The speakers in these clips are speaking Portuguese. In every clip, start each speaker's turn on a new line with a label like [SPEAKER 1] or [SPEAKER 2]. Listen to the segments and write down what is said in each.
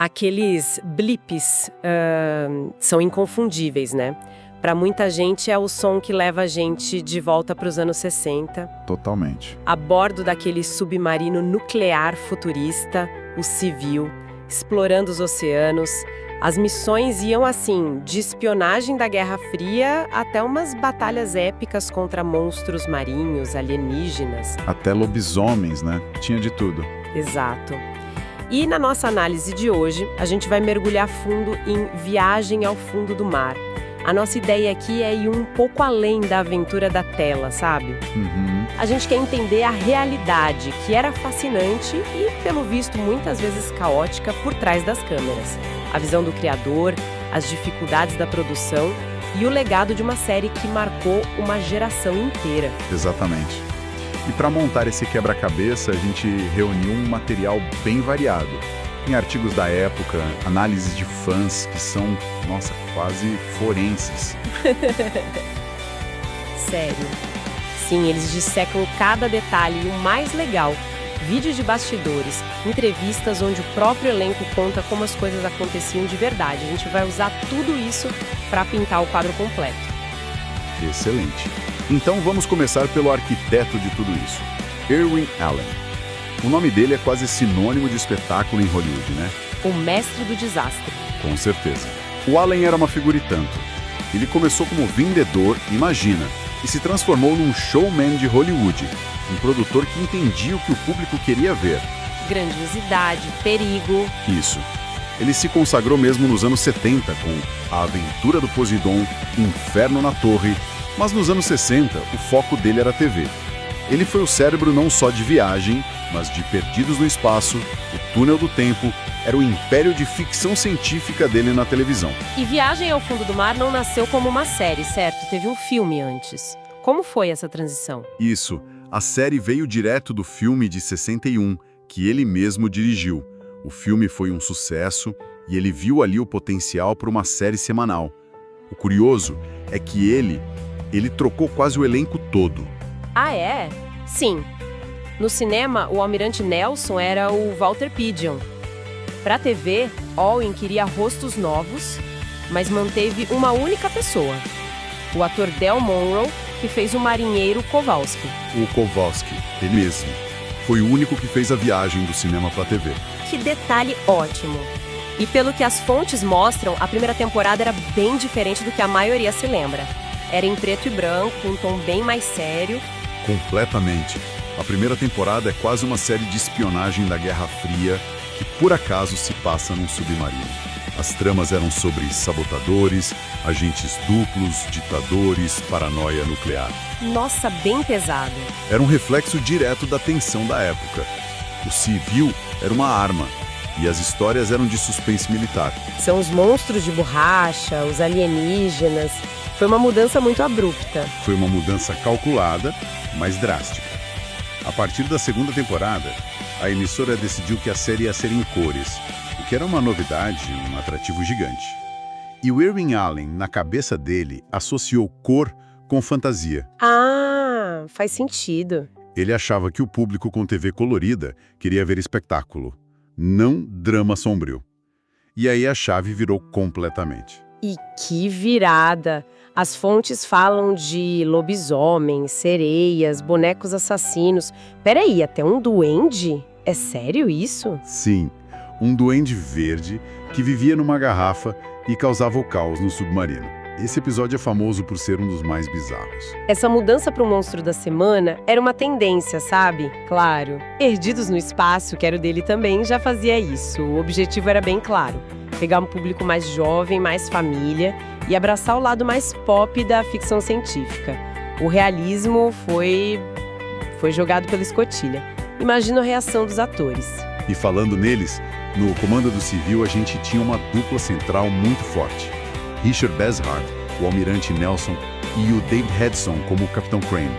[SPEAKER 1] Aqueles blips são inconfundíveis, né? Para muita gente é o som que leva a gente de volta para os anos 60.
[SPEAKER 2] Totalmente.
[SPEAKER 1] A bordo daquele submarino nuclear futurista, o Civil, explorando os oceanos. As missões iam assim, de espionagem da Guerra Fria até umas batalhas épicas contra monstros marinhos, alienígenas.
[SPEAKER 2] Até lobisomens, né? Tinha de tudo.
[SPEAKER 1] Exato. E na nossa análise de hoje, a gente vai mergulhar fundo em Viagem ao Fundo do Mar. A nossa ideia aqui é ir um pouco além da aventura da tela, sabe? A gente quer entender a realidade, que era fascinante e, pelo visto, muitas vezes caótica por trás das câmeras. A visão do criador, as dificuldades da produção e o legado de uma série que marcou uma geração inteira.
[SPEAKER 2] Exatamente. E para montar esse quebra-cabeça, a gente reuniu um material bem variado. Em artigos da época, análises de fãs que são, nossa, quase forenses.
[SPEAKER 1] Sério. Sim, eles dissecam cada detalhe e o mais legal, vídeos de bastidores, entrevistas onde o próprio elenco conta como as coisas aconteciam de verdade. A gente vai usar tudo isso para pintar o quadro completo.
[SPEAKER 2] Excelente. Então vamos começar pelo arquiteto de tudo isso, Irwin Allen. O nome dele é quase sinônimo de espetáculo em Hollywood, né?
[SPEAKER 1] O mestre do desastre.
[SPEAKER 2] Com certeza. O Allen era uma figura e tanto. Ele começou como vendedor, imagina, e se transformou num showman de Hollywood, um produtor que entendia o que o público queria ver.
[SPEAKER 1] Grandiosidade, perigo.
[SPEAKER 2] Isso. Ele se consagrou mesmo nos anos 70 com A Aventura do Poseidon, Inferno na Torre, mas nos anos 60 o foco dele era a TV. Ele foi o cérebro não só de Viagem, mas de Perdidos no Espaço, O Túnel do Tempo, era o império de ficção científica dele na televisão.
[SPEAKER 1] E Viagem ao Fundo do Mar não nasceu como uma série, certo? Teve um filme antes. Como foi essa transição?
[SPEAKER 2] Isso, a série veio direto do filme de 61, que ele mesmo dirigiu. O filme foi um sucesso e ele viu ali o potencial para uma série semanal. O curioso é que ele trocou quase o elenco todo.
[SPEAKER 1] Ah, é? Sim. No cinema, o Almirante Nelson era o Walter Pidgeon. Para a TV, Owen queria rostos novos, mas manteve uma única pessoa. O ator Del Monroe, que fez o marinheiro Kowalski.
[SPEAKER 2] O Kowalski, ele mesmo. Foi o único que fez a viagem do cinema para a TV.
[SPEAKER 1] Que detalhe ótimo! E pelo que as fontes mostram, a primeira temporada era bem diferente do que a maioria se lembra. Era em preto e branco, um tom bem mais sério.
[SPEAKER 2] Completamente. A primeira temporada é quase uma série de espionagem da Guerra Fria, que por acaso se passa num submarino. As tramas eram sobre sabotadores, agentes duplos, ditadores, paranoia nuclear.
[SPEAKER 1] Nossa, bem pesado.
[SPEAKER 2] Era um reflexo direto da tensão da época. O civil era uma arma, e as histórias eram de suspense militar.
[SPEAKER 1] São os monstros de borracha, os alienígenas. Foi uma mudança muito abrupta.
[SPEAKER 2] Foi uma mudança calculada, mas drástica. A partir da segunda temporada, a emissora decidiu que a série ia ser em cores, o que era uma novidade, um atrativo gigante. E o Irwin Allen, na cabeça dele, associou cor com fantasia.
[SPEAKER 1] Ah, faz sentido.
[SPEAKER 2] Ele achava que o público com TV colorida queria ver espetáculo, não drama sombrio. E aí a chave virou completamente.
[SPEAKER 1] E que virada! As fontes falam de lobisomens, sereias, bonecos assassinos. Peraí, até um duende? É sério isso?
[SPEAKER 2] Sim, um duende verde que vivia numa garrafa e causava o caos no submarino. Esse episódio é famoso por ser um dos mais bizarros.
[SPEAKER 1] Essa mudança para o monstro da semana era uma tendência, sabe? Claro. Perdidos no Espaço, que era o dele também, já fazia isso. O objetivo era bem claro. Pegar um público mais jovem, mais família e abraçar o lado mais pop da ficção científica. O realismo foi jogado pela escotilha. Imagina a reação dos atores.
[SPEAKER 2] E falando neles, no Comando do Civil a gente tinha uma dupla central muito forte. Richard Basehart, o Almirante Nelson, e o Dave Hedson como o Capitão Crane.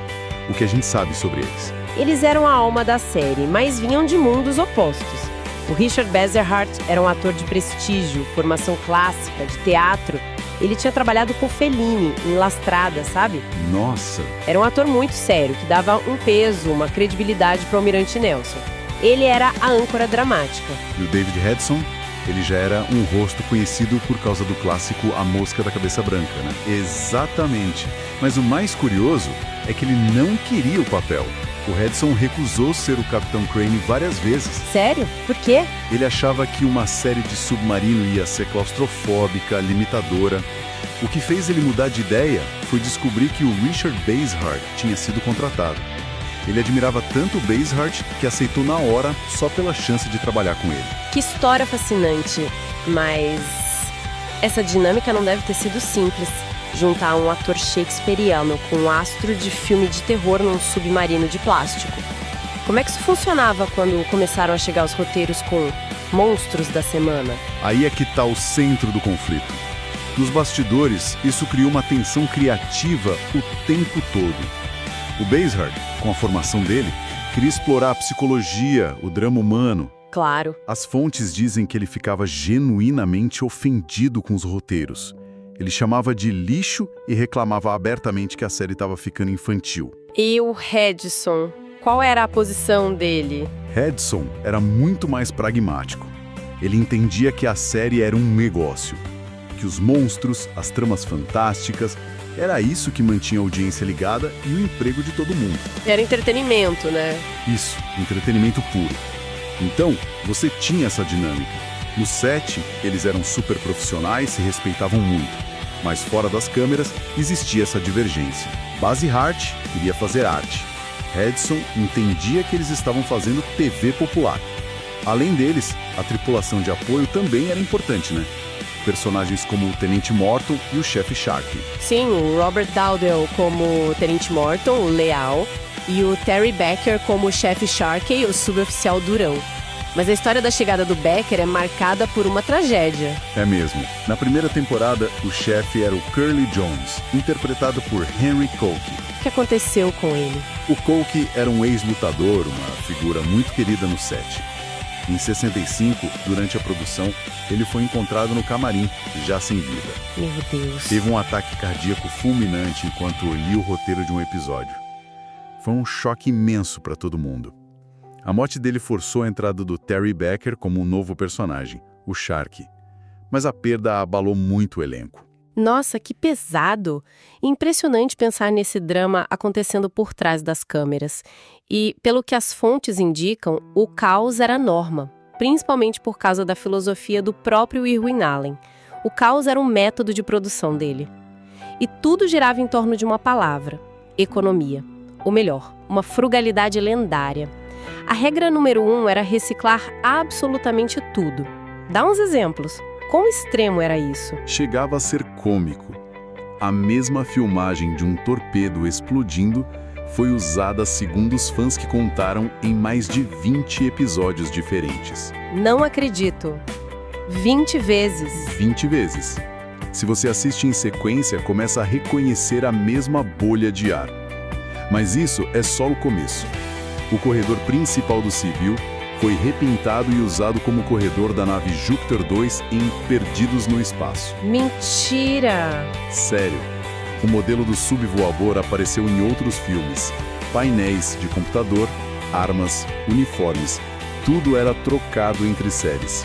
[SPEAKER 2] O que a gente sabe sobre eles?
[SPEAKER 1] Eles eram a alma da série, mas vinham de mundos opostos. O Richard Basehart era um ator de prestígio, formação clássica, de teatro. Ele tinha trabalhado com Fellini, em La Strada, sabe?
[SPEAKER 2] Nossa!
[SPEAKER 1] Era um ator muito sério, que dava um peso, uma credibilidade para o Almirante Nelson. Ele era a âncora dramática.
[SPEAKER 2] E o David Hedson? Ele já era um rosto conhecido por causa do clássico A Mosca da Cabeça Branca, né? Exatamente. Mas o mais curioso é que ele não queria o papel. O Hedson recusou ser o Capitão Crane várias vezes.
[SPEAKER 1] Sério? Por quê?
[SPEAKER 2] Ele achava que uma série de submarino ia ser claustrofóbica, limitadora. O que fez ele mudar de ideia foi descobrir que o Richard Basehart tinha sido contratado. Ele admirava tanto o Basehart que aceitou na hora só pela chance de trabalhar com ele.
[SPEAKER 1] Que história fascinante, mas essa dinâmica não deve ter sido simples. Juntar um ator shakespeariano com um astro de filme de terror num submarino de plástico. Como é que isso funcionava quando começaram a chegar os roteiros com monstros da semana?
[SPEAKER 2] Aí é que está o centro do conflito. Nos bastidores, isso criou uma tensão criativa o tempo todo. O Basehart, com a formação dele, queria explorar a psicologia, o drama humano.
[SPEAKER 1] Claro.
[SPEAKER 2] As fontes dizem que ele ficava genuinamente ofendido com os roteiros. Ele chamava de lixo e reclamava abertamente que a série estava ficando infantil.
[SPEAKER 1] E o Hedson? Qual era a posição dele?
[SPEAKER 2] Hedson era muito mais pragmático. Ele entendia que a série era um negócio, que os monstros, as tramas fantásticas, era isso que mantinha a audiência ligada e o emprego de todo mundo.
[SPEAKER 1] Era entretenimento, né?
[SPEAKER 2] Isso, entretenimento puro. Então, você tinha essa dinâmica. No set, eles eram super profissionais, se respeitavam muito. Mas fora das câmeras, existia essa divergência. Basehart queria fazer arte. Hedson entendia que eles estavam fazendo TV popular. Além deles, a tripulação de apoio também era importante, né? Personagens como o Tenente Morton e o Chefe Shark.
[SPEAKER 1] Sim, o Robert Dowdell como Tenente Morton, o leal, e o Terry Becker como o Chefe Sharkey, o suboficial durão. Mas a história da chegada do Becker é marcada por uma tragédia.
[SPEAKER 2] É mesmo. Na primeira temporada, o chefe era o Curly Jones, interpretado por Henry Colke.
[SPEAKER 1] O que aconteceu com ele?
[SPEAKER 2] O Colke era um ex-lutador, uma figura muito querida no set. Em 65, durante a produção, ele foi encontrado no camarim, já sem vida.
[SPEAKER 1] Meu Deus.
[SPEAKER 2] Teve um ataque cardíaco fulminante enquanto lia o roteiro de um episódio. Foi um choque imenso para todo mundo. A morte dele forçou a entrada do Terry Becker como um novo personagem, o Shark. Mas a perda abalou muito o elenco.
[SPEAKER 1] Nossa, que pesado! Impressionante pensar nesse drama acontecendo por trás das câmeras. E, pelo que as fontes indicam, o caos era a norma, principalmente por causa da filosofia do próprio Irwin Allen. O caos era um método de produção dele. E tudo girava em torno de uma palavra: economia. Ou melhor, uma frugalidade lendária. A regra número 1 era reciclar absolutamente tudo. Dá uns exemplos. Quão extremo era isso?
[SPEAKER 2] Chegava a ser cômico. A mesma filmagem de um torpedo explodindo foi usada, segundo os fãs que contaram, em mais de 20 episódios diferentes.
[SPEAKER 1] Não acredito. 20 vezes.
[SPEAKER 2] 20 vezes. Se você assiste em sequência, começa a reconhecer a mesma bolha de ar. Mas isso é só o começo. O corredor principal do Civil foi repintado e usado como corredor da nave Júpiter 2 em Perdidos no Espaço.
[SPEAKER 1] Mentira!
[SPEAKER 2] Sério. O modelo do subvoador apareceu em outros filmes. Painéis de computador, armas, uniformes, tudo era trocado entre séries.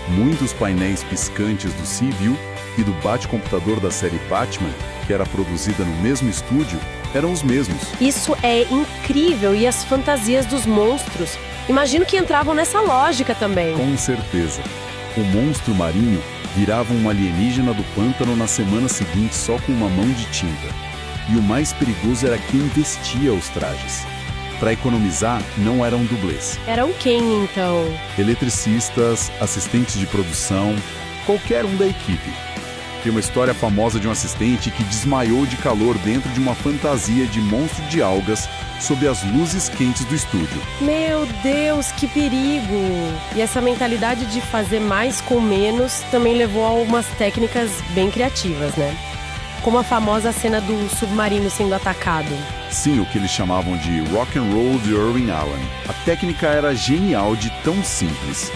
[SPEAKER 2] Muitos painéis piscantes do Civil e do bate-computador da série Batman, que era produzida no mesmo estúdio, eram os mesmos.
[SPEAKER 1] Isso é incrível! E as fantasias dos monstros? Imagino que entravam nessa lógica também.
[SPEAKER 2] Com certeza. O monstro marinho virava um alienígena do pântano na semana seguinte só com uma mão de tinta. E o mais perigoso era quem vestia os trajes. Para economizar, não eram dublês.
[SPEAKER 1] Eram quem, então?
[SPEAKER 2] Eletricistas, assistentes de produção, qualquer um da equipe. Tem uma história famosa de um assistente que desmaiou de calor dentro de uma fantasia de monstro de algas sob as luzes quentes do estúdio.
[SPEAKER 1] Meu Deus, que perigo! E essa mentalidade de fazer mais com menos também levou a algumas técnicas bem criativas, né? Como a famosa cena do submarino sendo atacado.
[SPEAKER 2] Sim, o que eles chamavam de rock and roll de Irwin Allen. A técnica era genial de tão simples.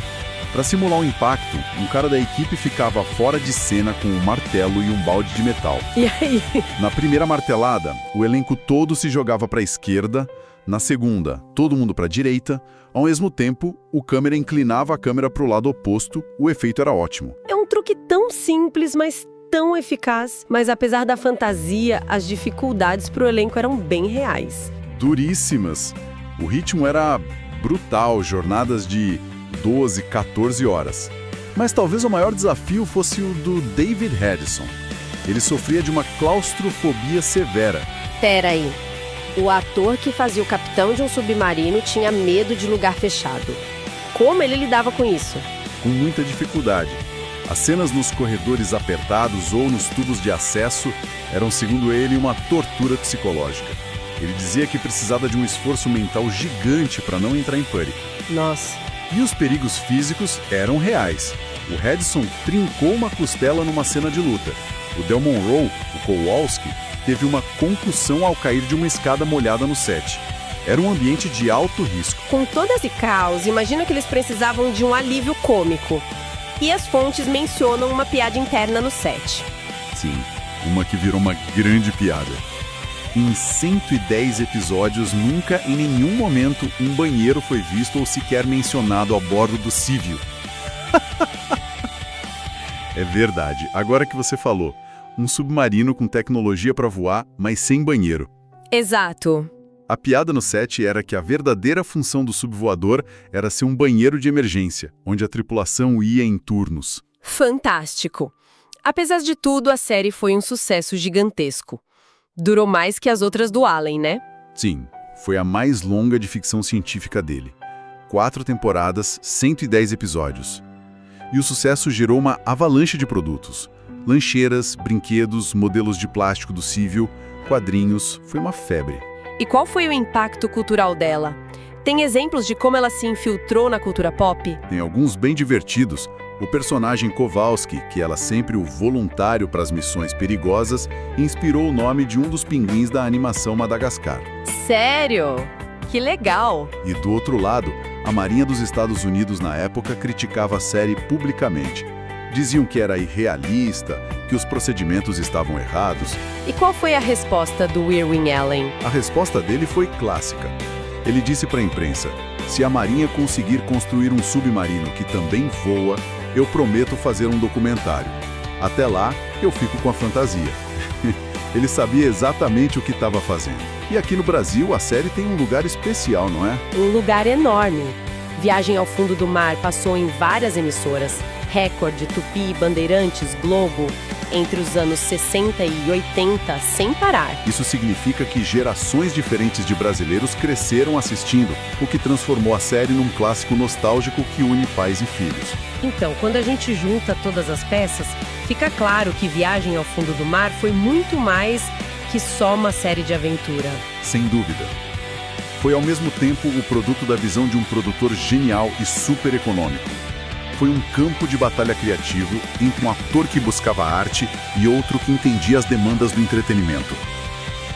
[SPEAKER 2] Para simular o impacto, um cara da equipe ficava fora de cena com um martelo e um balde de metal.
[SPEAKER 1] E aí?
[SPEAKER 2] Na primeira martelada, o elenco todo se jogava para a esquerda, Na segunda, todo mundo para a direita. Ao mesmo tempo, o câmera inclinava a câmera para o lado oposto. O efeito era ótimo.
[SPEAKER 1] É um truque tão simples, mas tão eficaz. Mas apesar da fantasia, as dificuldades para o elenco eram bem reais.
[SPEAKER 2] Duríssimas. O ritmo era brutal, jornadas de 12, 14 horas. Mas talvez o maior desafio fosse o do David Hedison. Ele sofria de uma claustrofobia severa.
[SPEAKER 1] Pera aí. O ator que fazia o capitão de um submarino tinha medo de lugar fechado. Como ele lidava com isso?
[SPEAKER 2] Com muita dificuldade. As cenas nos corredores apertados ou nos tubos de acesso eram, segundo ele, uma tortura psicológica. Ele dizia que precisava de um esforço mental gigante para não entrar em pânico.
[SPEAKER 1] Nossa.
[SPEAKER 2] E os perigos físicos eram reais. O Hedison trincou uma costela numa cena de luta. O Del Monroe, o Kowalski, teve uma concussão ao cair de uma escada molhada no set. Era um ambiente de alto risco.
[SPEAKER 1] Com todo esse caos, imagina que eles precisavam de um alívio cômico. E as fontes mencionam uma piada interna no set.
[SPEAKER 2] Sim, uma que virou uma grande piada. Em 110 episódios, nunca em nenhum momento um banheiro foi visto ou sequer mencionado a bordo do Civil. É verdade, agora que você falou, um submarino com tecnologia para voar, mas sem banheiro.
[SPEAKER 1] Exato.
[SPEAKER 2] A piada no set era que a verdadeira função do subvoador era ser um banheiro de emergência, onde a tripulação ia em turnos.
[SPEAKER 1] Fantástico. Apesar de tudo, a série foi um sucesso gigantesco. Durou mais que as outras do Allen, né?
[SPEAKER 2] Sim, foi a mais longa de ficção científica dele. 4 temporadas, 110 episódios. E o sucesso gerou uma avalanche de produtos. Lancheiras, brinquedos, modelos de plástico do Civil, quadrinhos, foi uma febre.
[SPEAKER 1] E qual foi o impacto cultural dela? Tem exemplos de como ela se infiltrou na cultura pop?
[SPEAKER 2] Tem alguns bem divertidos. O personagem Kowalski, que era sempre o voluntário para as missões perigosas, inspirou o nome de um dos pinguins da animação Madagascar.
[SPEAKER 1] Sério? Que legal!
[SPEAKER 2] E do outro lado, a Marinha dos Estados Unidos na época criticava a série publicamente. Diziam que era irrealista, que os procedimentos estavam errados.
[SPEAKER 1] E qual foi a resposta do Irwin Allen?
[SPEAKER 2] A resposta dele foi clássica. Ele disse para a imprensa: se a Marinha conseguir construir um submarino que também voa, eu prometo fazer um documentário. Até lá, eu fico com a fantasia. Ele sabia exatamente o que estava fazendo. E aqui no Brasil, a série tem um lugar especial, não é?
[SPEAKER 1] Um lugar enorme. Viagem ao Fundo do Mar passou em várias emissoras. Record, Tupi, Bandeirantes, Globo, entre os anos 60 e 80, sem parar.
[SPEAKER 2] Isso significa que gerações diferentes de brasileiros cresceram assistindo, o que transformou a série num clássico nostálgico que une pais e filhos.
[SPEAKER 1] Então, quando a gente junta todas as peças, fica claro que Viagem ao Fundo do Mar foi muito mais que só uma série de aventura.
[SPEAKER 2] Sem dúvida. Foi ao mesmo tempo o produto da visão de um produtor genial e super econômico. Foi um campo de batalha criativo entre um ator que buscava arte e outro que entendia as demandas do entretenimento.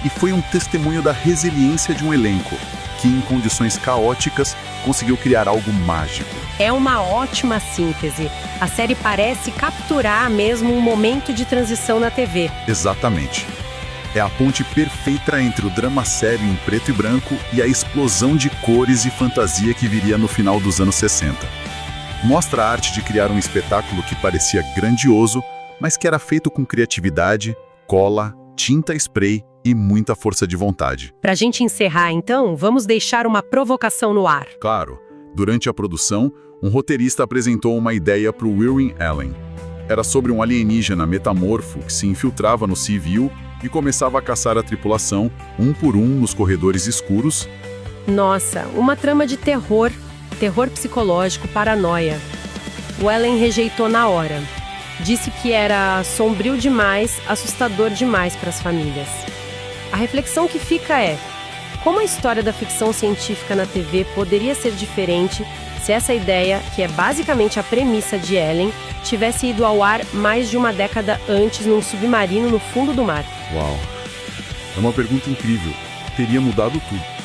[SPEAKER 2] E foi um testemunho da resiliência de um elenco, que em condições caóticas conseguiu criar algo mágico.
[SPEAKER 1] É uma ótima síntese. A série parece capturar mesmo um momento de transição na TV.
[SPEAKER 2] Exatamente. É a ponte perfeita entre o drama sério em preto e branco e a explosão de cores e fantasia que viria no final dos anos 60. Mostra a arte de criar um espetáculo que parecia grandioso, mas que era feito com criatividade, cola, tinta spray e muita força de vontade.
[SPEAKER 1] Pra gente encerrar, então, vamos deixar uma provocação no ar.
[SPEAKER 2] Claro, durante a produção, um roteirista apresentou uma ideia para o Irwin Allen. Era sobre um alienígena metamorfo que se infiltrava no Civil e começava a caçar a tripulação, um por um, nos corredores escuros.
[SPEAKER 1] Nossa, uma trama de terror psicológico, paranoia. O Allen rejeitou na hora. Disse que era sombrio demais, assustador demais para as famílias. A reflexão que fica é: como a história da ficção científica na TV poderia ser diferente se essa ideia, que é basicamente a premissa de Allen, tivesse ido ao ar mais de uma década antes num submarino no fundo do mar?
[SPEAKER 2] Uau! É uma pergunta incrível. Teria mudado tudo.